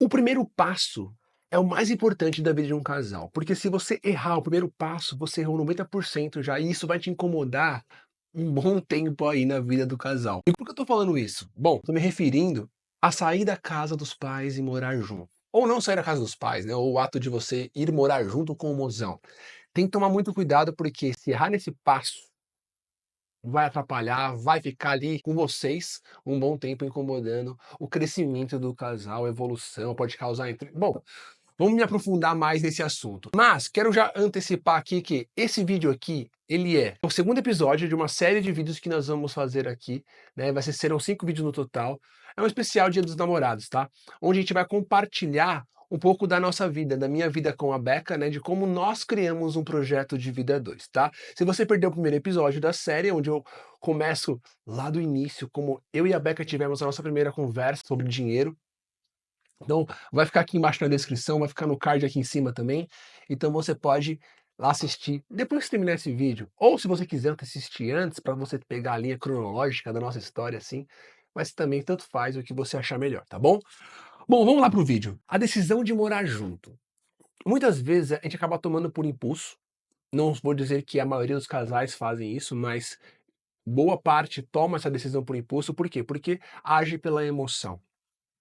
O primeiro passo é o mais importante da vida de um casal, porque se você errar o primeiro passo, você errou 90% já, e isso vai te incomodar um bom tempo aí na vida do casal. E por que eu tô falando isso? Bom, tô me referindo a sair da casa dos pais e morar junto. Ou não sair da casa dos pais, né? Ou o ato de você ir morar junto com o mozão. Tem que tomar muito cuidado, porque se errar nesse passo, vai atrapalhar, vai ficar ali com vocês um bom tempo incomodando o crescimento do casal, a evolução, pode causar Bom, vamos me aprofundar mais nesse assunto. Mas quero já antecipar aqui que esse vídeo aqui, ele é o segundo episódio de uma série de vídeos que nós vamos fazer aqui, né? Serão 5 vídeos no total. É um especial Dia dos Namorados, tá? Onde a gente vai compartilhar um pouco da nossa vida, da minha vida com a Becca, né? De como nós criamos um projeto de vida a dois, tá? Se você perdeu o primeiro episódio da série, onde eu começo lá do início, como eu e a Becca tivemos a nossa primeira conversa sobre dinheiro, então, vai ficar aqui embaixo na descrição, vai ficar no card aqui em cima também. Então você pode lá assistir depois que terminar esse vídeo. Ou se você quiser assistir antes, para você pegar a linha cronológica da nossa história assim. Mas também tanto faz o que você achar melhor, tá bom? Bom, vamos lá pro vídeo. A decisão de morar junto. Muitas vezes a gente acaba tomando por impulso. Não vou dizer que a maioria dos casais fazem isso, mas boa parte toma essa decisão por impulso. Por quê? Porque age pela emoção,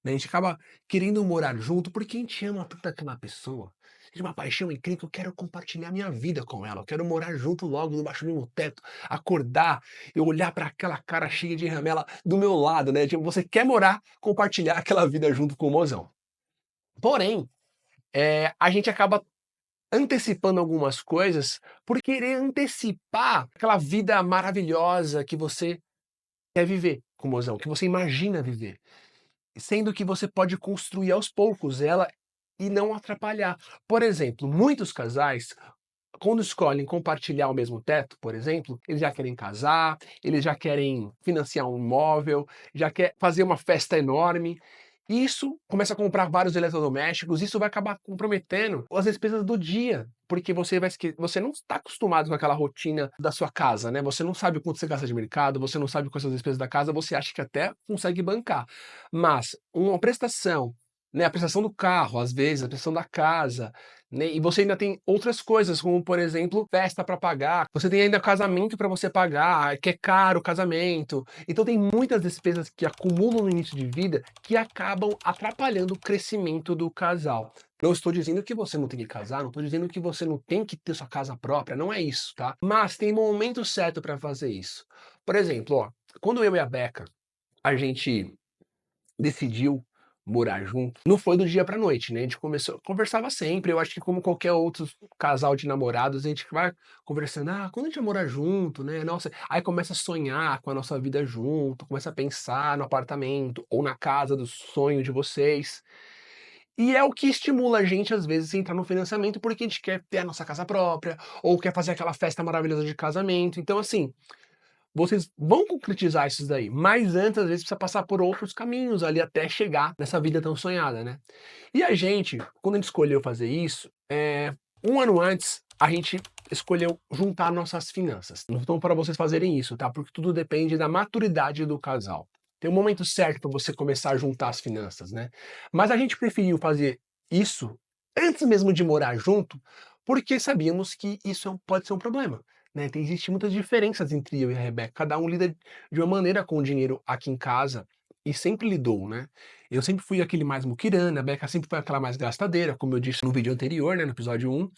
né? A gente acaba querendo morar junto porque a gente ama tanto aquela pessoa. Tem uma paixão incrível, eu quero compartilhar minha vida com ela, eu quero morar junto logo debaixo do meu teto, acordar, eu olhar para aquela cara cheia de ramela do meu lado, né? Tipo, você quer morar, compartilhar aquela vida junto com o mozão. Porém, a gente acaba antecipando algumas coisas por querer antecipar aquela vida maravilhosa que você quer viver com o mozão, que você imagina viver. Sendo que você pode construir aos poucos ela e não atrapalhar. Por exemplo, muitos casais, quando escolhem compartilhar o mesmo teto, por exemplo, eles já querem casar, eles já querem financiar um imóvel, já quer fazer uma festa enorme. Isso começa a comprar vários eletrodomésticos, isso vai acabar comprometendo as despesas do dia, porque você não está acostumado com aquela rotina da sua casa, né? Você não sabe o quanto você gasta de mercado, você não sabe quais são as despesas da casa, você acha que até consegue bancar. Mas uma prestação, né, a prestação do carro, às vezes, a prestação da casa, né, e você ainda tem outras coisas, como por exemplo, festa para pagar, você tem ainda casamento para você pagar, que é caro o casamento. Então tem muitas despesas que acumulam no início de vida que acabam atrapalhando o crescimento do casal. Não estou dizendo que você não tem que casar, não estou dizendo que você não tem que ter sua casa própria, não é isso, tá? Mas tem momento certo para fazer isso. Por exemplo, ó, quando eu e a Becca, a gente decidiu morar junto, não foi do dia pra noite, né? A gente começou, conversava sempre. Eu acho que como qualquer outro casal de namorados, a gente vai conversando, quando a gente vai morar junto, né? Nossa, aí começa a sonhar com a nossa vida junto, começa a pensar no apartamento ou na casa do sonho de vocês. E é o que estimula a gente, às vezes, a entrar no financiamento, porque a gente quer ter a nossa casa própria, ou quer fazer aquela festa maravilhosa de casamento. Então, assim, vocês vão concretizar isso daí, mas antes, às vezes, precisa passar por outros caminhos ali até chegar nessa vida tão sonhada, né? E a gente, quando a gente escolheu fazer isso, um ano antes, a gente escolheu juntar nossas finanças. Então, para vocês fazerem isso, tá? Porque tudo depende da maturidade do casal. Tem um momento certo para você começar a juntar as finanças, né? Mas a gente preferiu fazer isso antes mesmo de morar junto, porque sabíamos que isso pode ser um problema, né? Existem muitas diferenças entre eu e a Rebeca. Cada um lida de uma maneira com o dinheiro aqui em casa e sempre lidou, né? Eu sempre fui aquele mais muquirana, a Beca sempre foi aquela mais gastadeira, como eu disse no vídeo anterior, né, no episódio 1.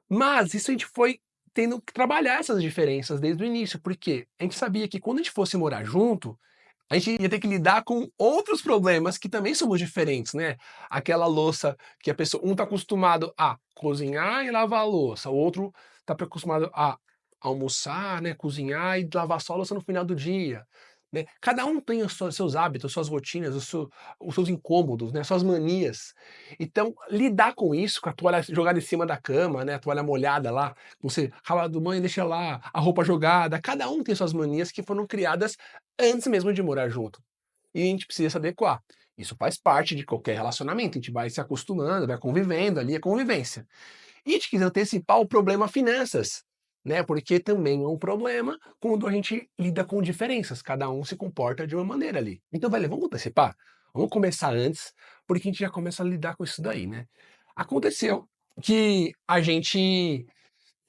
Mas isso a gente foi tendo que trabalhar essas diferenças desde o início, porque a gente sabia que quando a gente fosse morar junto, a gente ia ter que lidar com outros problemas que também somos diferentes, né? Aquela louça que a pessoa, um tá acostumado a cozinhar e lavar a louça, o outro tá acostumado a almoçar, né, cozinhar e lavar só a louça no final do dia, né? Cada um tem os seus hábitos, suas rotinas, os seus incômodos, né, suas manias. Então, lidar com isso, com a toalha jogada em cima da cama, né, a toalha molhada lá, você rala do banho, deixa lá, a roupa jogada, cada um tem suas manias que foram criadas antes mesmo de morar junto. E a gente precisa se adequar. Isso faz parte de qualquer relacionamento, a gente vai se acostumando, vai convivendo ali, é convivência. E a gente quis antecipar o problema finanças, né? Porque também é um problema quando a gente lida com diferenças, cada um se comporta de uma maneira ali. Então, velho, vamos antecipar? Vamos começar antes porque a gente já começa a lidar com isso daí, né. Aconteceu que a gente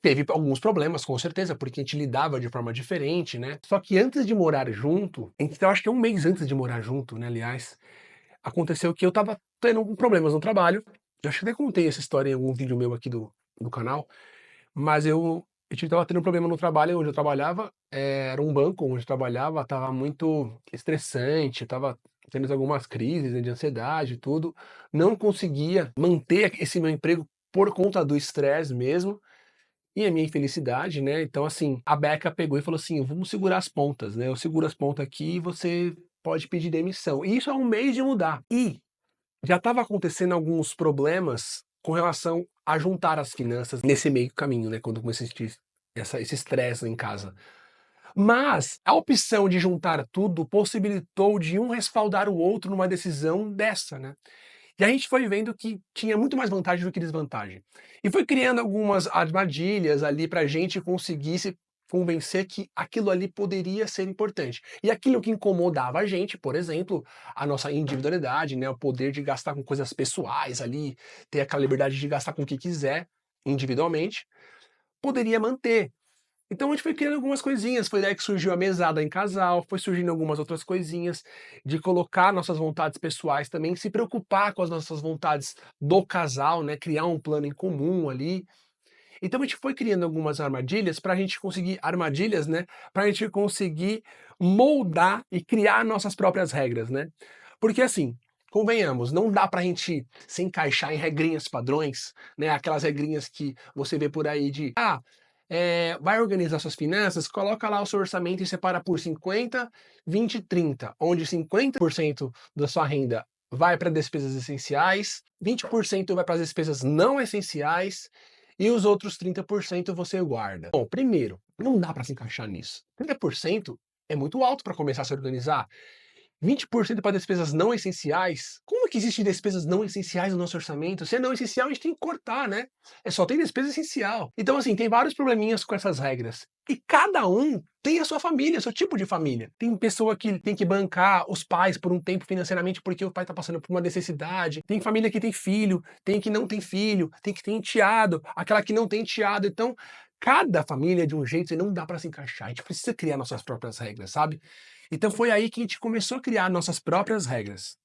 teve alguns problemas, com certeza, porque a gente lidava de forma diferente, né. Só que antes de morar junto, então acho que 1 mês antes de morar junto, né, aliás, aconteceu que eu estava tendo alguns problemas no trabalho. Eu acho que até contei essa história em algum vídeo meu aqui do canal, mas a gente estava tendo um problema no trabalho onde eu trabalhava, era um banco onde eu trabalhava, estava muito estressante, estava tendo algumas crises, né, de ansiedade e tudo, não conseguia manter esse meu emprego por conta do estresse mesmo, e a minha infelicidade, né, então assim, a Beca pegou e falou assim: "Vamos segurar as pontas, né, eu seguro as pontas aqui e você pode pedir demissão". E isso há 1 mês de mudar. E já estava acontecendo alguns problemas com relação a juntar as finanças nesse meio caminho, né, quando eu comecei a sentir esse estresse em casa. Mas a opção de juntar tudo possibilitou de um respaldar o outro numa decisão dessa, né. E a gente foi vendo que tinha muito mais vantagem do que desvantagem. E foi criando algumas armadilhas ali para a gente conseguir se convencer que aquilo ali poderia ser importante. E aquilo que incomodava a gente, por exemplo, a nossa individualidade, né, o poder de gastar com coisas pessoais ali, ter aquela liberdade de gastar com o que quiser, individualmente, poderia manter. Então a gente foi criando algumas coisinhas, foi daí que surgiu a mesada em casal, foi surgindo algumas outras coisinhas, de colocar nossas vontades pessoais também, se preocupar com as nossas vontades do casal, né, criar um plano em comum ali. Então a gente foi criando algumas armadilhas para a gente conseguir armadilhas, né, para a gente conseguir moldar e criar nossas próprias regras, né. Porque assim, convenhamos, não dá para a gente se encaixar em regrinhas padrões, né, aquelas regrinhas que você vê por aí de: "Ah, vai organizar suas finanças, coloca lá o seu orçamento e separa por 50, 20, 30", onde 50% da sua renda vai para despesas essenciais, 20% vai para as despesas não essenciais e os outros 30% você guarda. Bom, primeiro, não dá para se encaixar nisso. 30% é muito alto para começar a se organizar. 20% para despesas não essenciais? Como que existem despesas não essenciais no nosso orçamento? Se é não essencial, a gente tem que cortar, né? Só tem despesa essencial. Então, assim, tem vários probleminhas com essas regras. E cada um tem a sua família, seu tipo de família. Tem pessoa que tem que bancar os pais por um tempo financeiramente porque o pai está passando por uma necessidade. Tem família que tem filho, tem que não tem filho, tem que ter enteado, aquela que não tem enteado. Então, cada família é de um jeito e não dá para se encaixar. A gente precisa criar nossas próprias regras, sabe? Então foi aí que a gente começou a criar nossas próprias regras.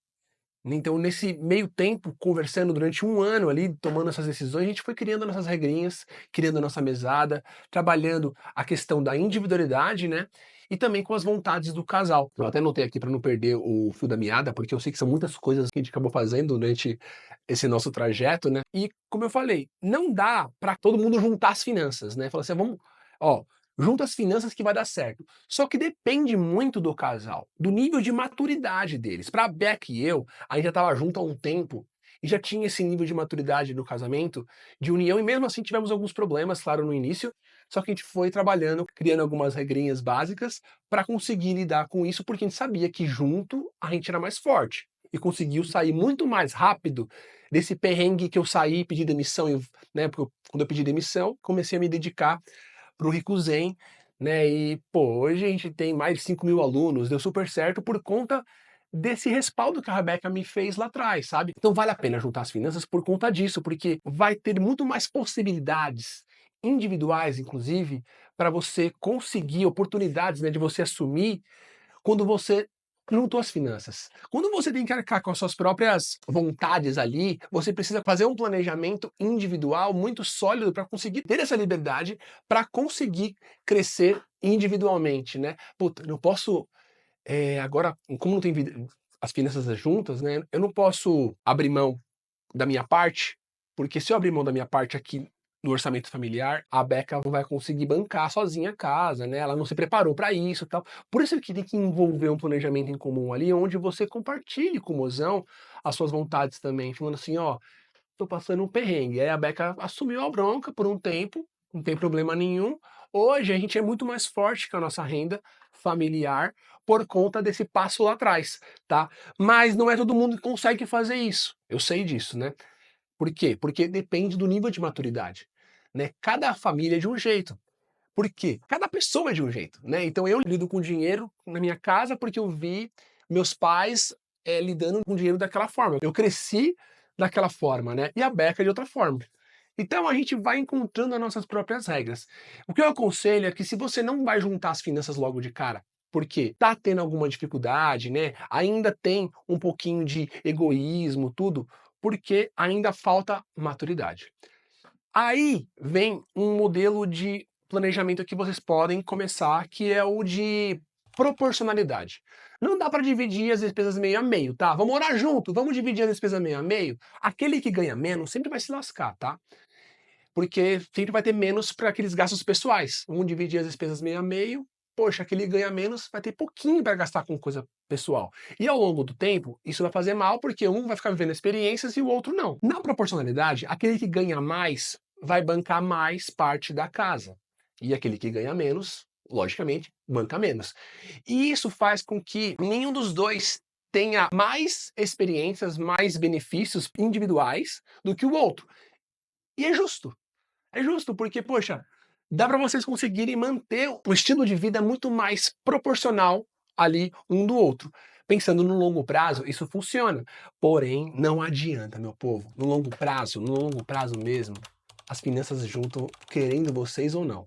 Então, nesse meio tempo, conversando durante 1 ano ali, tomando essas decisões, a gente foi criando nossas regrinhas, criando a nossa mesada, trabalhando a questão da individualidade, né? E também com as vontades do casal. Eu até anotei aqui para não perder o fio da meada, porque eu sei que são muitas coisas que a gente acabou fazendo durante esse nosso trajeto, né? E como eu falei, não dá para todo mundo juntar as finanças, né? Falar assim, vamos, ó, junta as finanças que vai dar certo. Só que depende muito do casal, do nível de maturidade deles. Para a Beck e eu, a gente já estava junto há um tempo e já tinha esse nível de maturidade no casamento, de união, e mesmo assim tivemos alguns problemas, claro, no início, só que a gente foi trabalhando, criando algumas regrinhas básicas para conseguir lidar com isso, porque a gente sabia que junto a gente era mais forte e conseguiu sair muito mais rápido desse perrengue que eu saí e pedi demissão, né, porque quando eu pedi demissão, comecei a me dedicar para o Rikuzen, né, e pô, hoje a gente tem mais de 5.000 alunos, deu super certo por conta desse respaldo que a Rebeca me fez lá atrás, sabe. Então vale a pena juntar as finanças por conta disso, porque vai ter muito mais possibilidades, individuais inclusive, para você conseguir oportunidades, né, de você assumir quando você juntou as finanças. Quando você tem que arcar com as suas próprias vontades ali, você precisa fazer um planejamento individual muito sólido para conseguir ter essa liberdade, para conseguir crescer individualmente, né. Puta, eu não posso, agora, como não tem vida as finanças juntas, né, eu não posso abrir mão da minha parte, porque se eu abrir mão da minha parte aqui no orçamento familiar, a Beca não vai conseguir bancar sozinha a casa, né, ela não se preparou para isso, e tal. Por isso que tem que envolver um planejamento em comum ali, onde você compartilhe com o mozão as suas vontades também, falando assim: "Ó, tô passando um perrengue". Aí a Beca assumiu a bronca por um tempo, não tem problema nenhum. Hoje a gente é muito mais forte com a nossa renda familiar por conta desse passo lá atrás, tá. Mas não é todo mundo que consegue fazer isso, eu sei disso, né. Por quê? Porque depende do nível de maturidade, né. Cada família é de um jeito. Por quê? Cada pessoa é de um jeito, né. Então eu lido com dinheiro na minha casa, porque eu vi meus pais lidando com dinheiro daquela forma. Eu cresci daquela forma, né? E a Beca de outra forma. Então a gente vai encontrando as nossas próprias regras. O que eu aconselho é que se você não vai juntar as finanças logo de cara, porque tá tendo alguma dificuldade, né? Ainda tem um pouquinho de egoísmo, tudo, porque ainda falta maturidade. Aí vem um modelo de planejamento que vocês podem começar, que é o de proporcionalidade. Não dá para dividir as despesas meio a meio, tá? Vamos morar junto, vamos dividir as despesas meio a meio. Aquele que ganha menos sempre vai se lascar, tá? Porque sempre vai ter menos para aqueles gastos pessoais. Um dividir as despesas meio a meio, poxa, aquele ganha menos vai ter pouquinho para gastar com coisa pessoal. E ao longo do tempo, isso vai fazer mal porque um vai ficar vivendo experiências e o outro não. Na proporcionalidade, aquele que ganha mais vai bancar mais parte da casa. E aquele que ganha menos, logicamente, banca menos. E isso faz com que nenhum dos dois tenha mais experiências, mais benefícios individuais do que o outro. E é justo. É justo, porque, poxa, dá para vocês conseguirem manter um estilo de vida muito mais proporcional ali um do outro. Pensando no longo prazo, isso funciona. Porém, não adianta, meu povo. No longo prazo mesmo, as finanças juntam, querendo vocês ou não,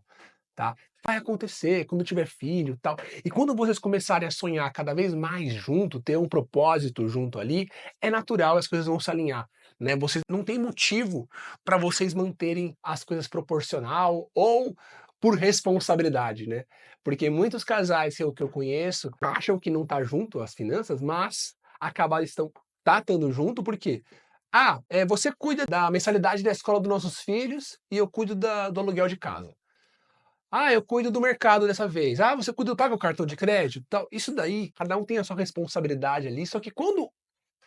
tá? Vai acontecer quando tiver filho e tal. E quando vocês começarem a sonhar cada vez mais junto, ter um propósito junto ali, é natural, as coisas vão se alinhar, né? Vocês não tem motivo para vocês manterem as coisas proporcional ou por responsabilidade, né? Porque muitos casais que eu conheço acham que não tá junto as finanças, mas acabaram tá estando junto porque você cuida da mensalidade da escola dos nossos filhos e eu cuido do aluguel de casa. Eu cuido do mercado dessa vez. Você cuida, paga o cartão de crédito, tal. Isso daí, cada um tem a sua responsabilidade ali. Só que quando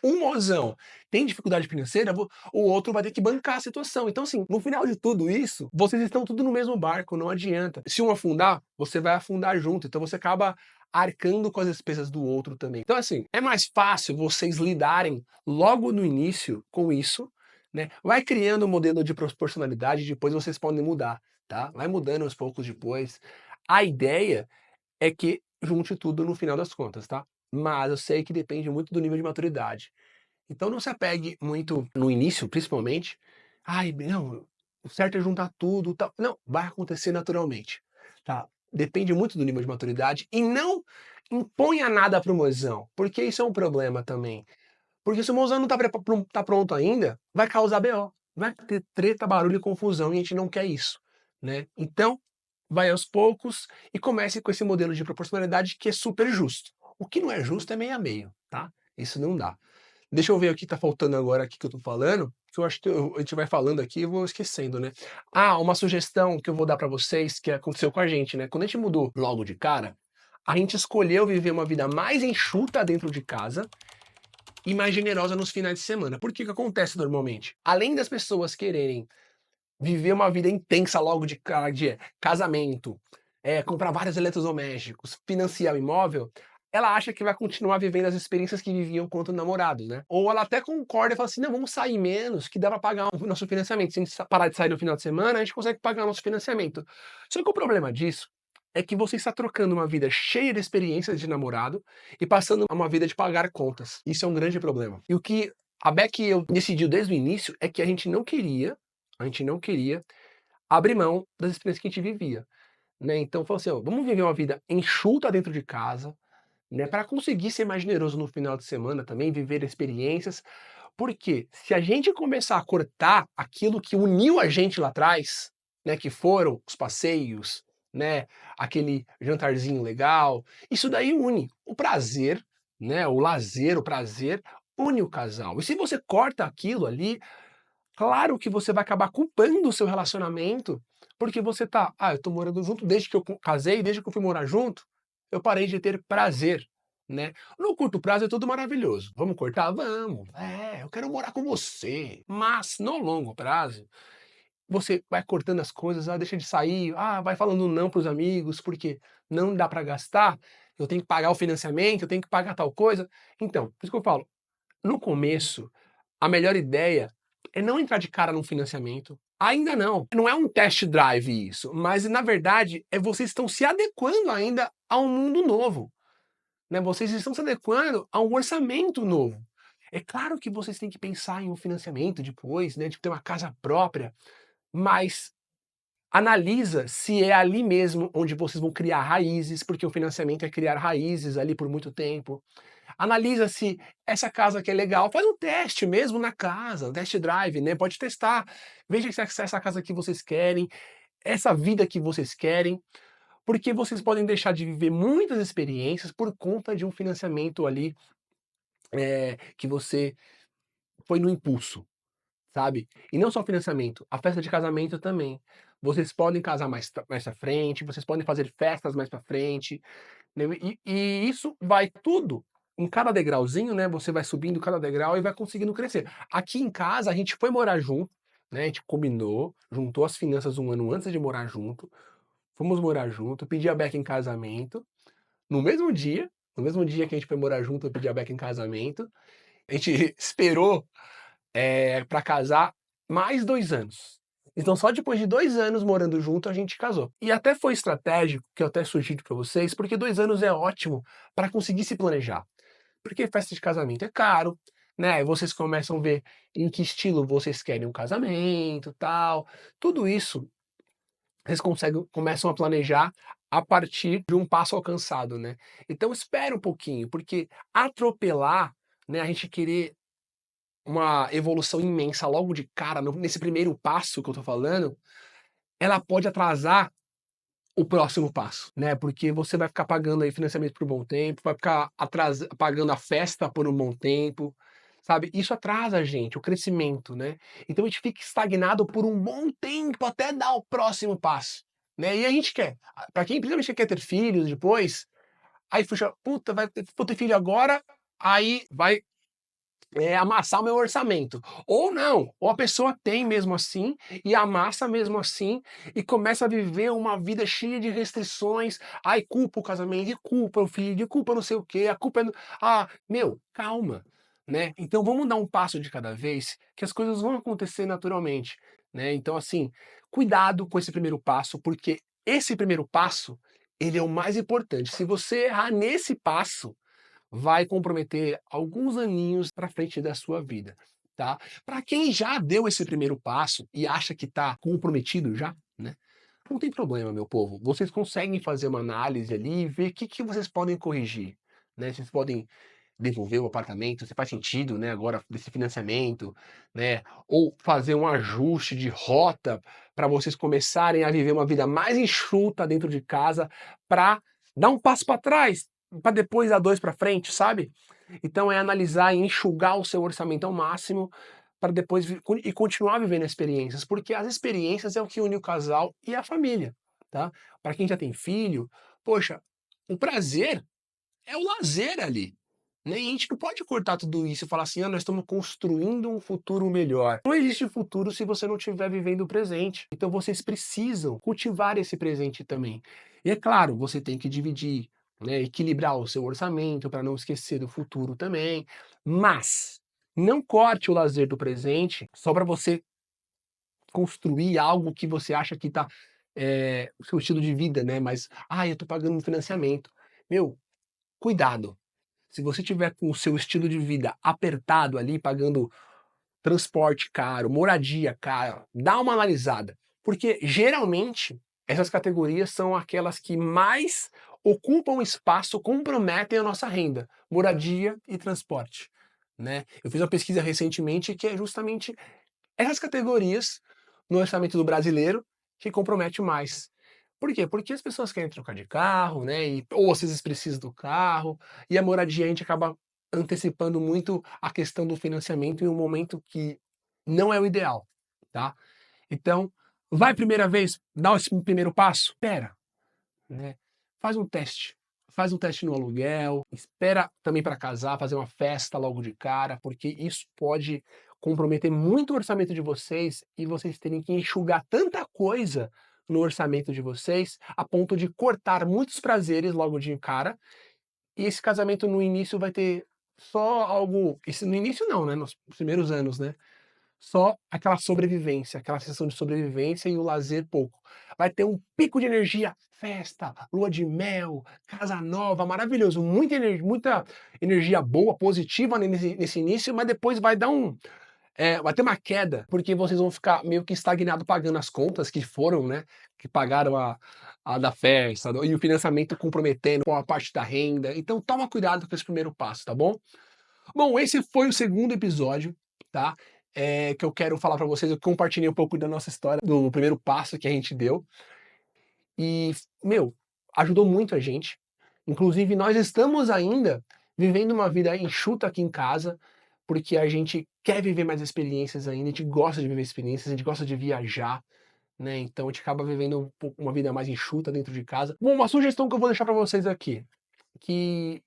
um mozão tem dificuldade financeira, o outro vai ter que bancar a situação. Então, assim, no final de tudo isso, vocês estão tudo no mesmo barco, não adianta. Se um afundar, você vai afundar junto. Então você acaba arcando com as despesas do outro também. Então, assim, é mais fácil vocês lidarem logo no início com isso, né? Vai criando um modelo de proporcionalidade, depois vocês podem mudar, tá? Vai mudando aos poucos depois. A ideia é que junte tudo no final das contas, tá? Mas eu sei que depende muito do nível de maturidade. Então não se apegue muito no início, principalmente. Não, o certo é juntar tudo, tal. Não, vai acontecer naturalmente, tá? Depende muito do nível de maturidade e não imponha nada para o mozão, porque isso é um problema também. Porque se o mozão não tá pronto ainda, vai causar BO, vai ter treta, barulho e confusão e a gente não quer isso, né? Então, vai aos poucos e comece com esse modelo de proporcionalidade que é super justo. O que não é justo é meio a meio, tá? Isso não dá. Deixa eu ver o que tá faltando agora aqui que eu tô falando, que eu acho que a gente vai falando aqui e eu vou esquecendo, né? Uma sugestão que eu vou dar pra vocês, que aconteceu com a gente, né? Quando a gente mudou logo de cara, a gente escolheu viver uma vida mais enxuta dentro de casa e mais generosa nos finais de semana. Por que que acontece normalmente? Além das pessoas quererem viver uma vida intensa logo de cara, de casamento, comprar vários eletrodomésticos, financiar o imóvel, ela acha que vai continuar vivendo as experiências que viviam quanto namorados, né? Ou ela até concorda e fala assim: não, vamos sair menos, que dá pra pagar o nosso financiamento. Se a gente parar de sair no final de semana, a gente consegue pagar o nosso financiamento. Só que o problema disso é que você está trocando uma vida cheia de experiências de namorado e passando a uma vida de pagar contas. Isso é um grande problema. E o que a Beck e eu decidiu desde o início é que a gente não queria abrir mão das experiências que a gente vivia, né? Então falou assim, ó, vamos viver uma vida enxuta dentro de casa, né, para conseguir ser mais generoso no final de semana também, viver experiências, porque se a gente começar a cortar aquilo que uniu a gente lá atrás, né, que foram os passeios, né, aquele jantarzinho legal, isso daí une o prazer, né, o lazer, o prazer une o casal. E se você corta aquilo ali, claro que você vai acabar culpando o seu relacionamento, porque você tá, eu tô morando junto desde que eu casei, desde que eu fui morar junto, eu parei de ter prazer, né. No curto prazo é tudo maravilhoso, vamos cortar? Vamos, eu quero morar com você, mas no longo prazo, você vai cortando as coisas, deixa de sair, vai falando não para os amigos, porque não dá para gastar, eu tenho que pagar o financiamento, eu tenho que pagar tal coisa. Então, por isso que eu falo, no começo, a melhor ideia é não entrar de cara num financiamento. Ainda não. Não é um test drive isso, mas na verdade vocês estão se adequando ainda a um mundo novo, né, vocês estão se adequando a um orçamento novo. É claro que vocês têm que pensar em um financiamento depois, né, de ter uma casa própria, mas analisa se é ali mesmo onde vocês vão criar raízes, porque o financiamento é criar raízes ali por muito tempo. Analisa se essa casa aqui é legal, faz um teste mesmo na casa, um test drive, né, pode testar. Veja se essa casa que vocês querem, essa vida que vocês querem, porque vocês podem deixar de viver muitas experiências por conta de um financiamento ali, que você foi no impulso, sabe. E não só financiamento, a festa de casamento também. Vocês podem casar mais pra frente, vocês podem fazer festas mais pra frente, né, e isso vai tudo em cada degrauzinho, né, você vai subindo cada degrau e vai conseguindo crescer. Aqui em casa a gente foi morar junto, né, a gente combinou, juntou as finanças um ano antes de morar junto, fomos morar junto, pedi a Beca em casamento, no mesmo dia, no mesmo dia que a gente foi morar junto, eu pedi a Beca em casamento, a gente esperou, pra casar mais 2 anos. Então só depois de 2 anos morando junto a gente casou. E até foi estratégico, que eu até sugiro pra vocês, porque 2 anos é ótimo pra conseguir se planejar. Porque festa de casamento é caro, né, aí vocês começam a ver em que estilo vocês querem um casamento, tal. Tudo isso vocês começam a planejar a partir de um passo alcançado, né. Então espera um pouquinho, porque atropelar, né, a gente querer uma evolução imensa logo de cara nesse primeiro passo que eu tô falando, ela pode atrasar o próximo passo, né, porque você vai ficar pagando aí financiamento por um bom tempo, vai ficar pagando a festa por um bom tempo, sabe. Isso atrasa a gente, o crescimento, né. Então a gente fica estagnado por um bom tempo até dar o próximo passo, né. E a gente quer, pra quem principalmente quer ter filhos depois, aí puxa, puta, vou ter filho agora, aí vai amassar o meu orçamento. Ou não, ou a pessoa tem mesmo assim, e amassa mesmo assim, e começa a viver uma vida cheia de restrições, ai culpa o casamento, e culpa o filho, e culpa não sei o quê, a culpa é do meu, calma, né. Então vamos dar um passo de cada vez, que as coisas vão acontecer naturalmente, né. Então assim, cuidado com esse primeiro passo, porque esse primeiro passo, ele é o mais importante. Se você errar nesse passo, vai comprometer alguns aninhos para frente da sua vida, tá. Para quem já deu esse primeiro passo e acha que está comprometido já, né, não tem problema meu povo, vocês conseguem fazer uma análise ali e ver o que que vocês podem corrigir, né, vocês podem devolver o apartamento, se faz sentido, né, agora desse financiamento, né, ou fazer um ajuste de rota para vocês começarem a viver uma vida mais enxuta dentro de casa, para dar um passo para trás, para depois dar 2 para frente, sabe. Então é analisar e enxugar o seu orçamento ao máximo, para depois continuar vivendo experiências, porque as experiências é o que une o casal e a família, tá. Para quem já tem filho, poxa, o prazer é o lazer ali, né, e a gente não pode cortar tudo isso e falar assim: "Ah, nós estamos construindo um futuro melhor". Não existe futuro se você não estiver vivendo o presente, então vocês precisam cultivar esse presente também. E é claro, você tem que dividir, né, equilibrar o seu orçamento para não esquecer do futuro também, mas não corte o lazer do presente só para você construir algo que você acha que tá, o seu estilo de vida, né, mas: "Ai, eu tô pagando um financiamento". Meu, cuidado. Se você tiver com o seu estilo de vida apertado ali, pagando transporte caro, moradia cara, dá uma analisada, porque geralmente essas categorias são aquelas que mais ocupam espaço, comprometem a nossa renda, moradia e transporte, né. Eu fiz uma pesquisa recentemente que é justamente essas categorias no orçamento do brasileiro que compromete mais. Por quê? Porque as pessoas querem trocar de carro, né, ou às vezes precisam do carro, e a moradia a gente acaba antecipando muito a questão do financiamento em um momento que não é o ideal, tá. Então, vai primeira vez, dá esse primeiro passo, espera, né, faz um teste. Faz um teste no aluguel, espera também para casar, fazer uma festa logo de cara, porque isso pode comprometer muito o orçamento de vocês e vocês terem que enxugar tanta coisa no orçamento de vocês, a ponto de cortar muitos prazeres logo de cara, e esse casamento no início vai ter só algo, no início não, né, nos primeiros anos, né, só aquela sobrevivência, aquela sensação de sobrevivência e o lazer pouco. Vai ter um pico de energia, festa, lua de mel, casa nova, maravilhoso, muita energia boa, positiva nesse início, mas depois vai dar vai ter uma queda, porque vocês vão ficar meio que estagnados pagando as contas que foram, né, que pagaram a da festa, e o financiamento comprometendo com a parte da renda. Então toma cuidado com esse primeiro passo, tá bom? Bom, esse foi o segundo episódio, tá? Que eu quero falar pra vocês. Eu compartilhei um pouco da nossa história, do primeiro passo que a gente deu. E, meu, ajudou muito a gente. Inclusive, nós estamos ainda vivendo uma vida enxuta aqui em casa, porque a gente quer viver mais experiências ainda, a gente gosta de viver experiências, a gente gosta de viajar, né? Então a gente acaba vivendo uma vida mais enxuta dentro de casa. Bom, uma sugestão que eu vou deixar pra vocês aqui, que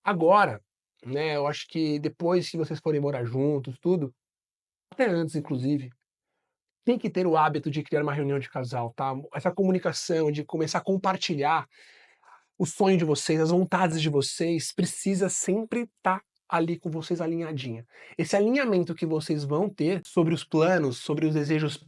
agora, né, eu acho que depois que vocês forem morar juntos, tudo, até antes inclusive, tem que ter o hábito de criar uma reunião de casal, tá? Essa comunicação, de começar a compartilhar o sonho de vocês, as vontades de vocês, precisa sempre estar ali com vocês alinhadinha. Esse alinhamento que vocês vão ter sobre os planos, sobre os desejos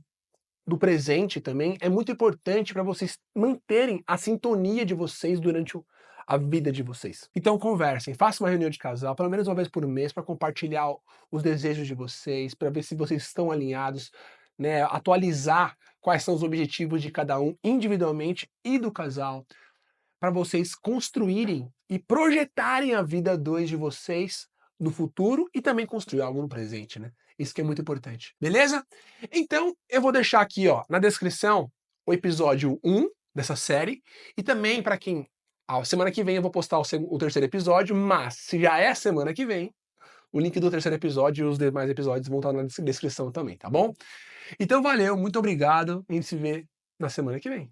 do presente também, é muito importante para vocês manterem a sintonia de vocês durante a vida de vocês. Então conversem, façam uma reunião de casal, pelo menos uma vez por mês, para compartilhar os desejos de vocês, para ver se vocês estão alinhados, né, atualizar quais são os objetivos de cada um individualmente e do casal, para vocês construírem e projetarem a vida dois de vocês no futuro e também construir algo no presente, né? Isso que é muito importante. Beleza? Então, eu vou deixar aqui, ó, na descrição o episódio 1 dessa série e também para quem semana que vem eu vou postar o terceiro episódio, mas se já é semana que vem, o link do terceiro episódio e os demais episódios vão estar na descrição também, tá bom? Então valeu, muito obrigado e a gente se vê na semana que vem.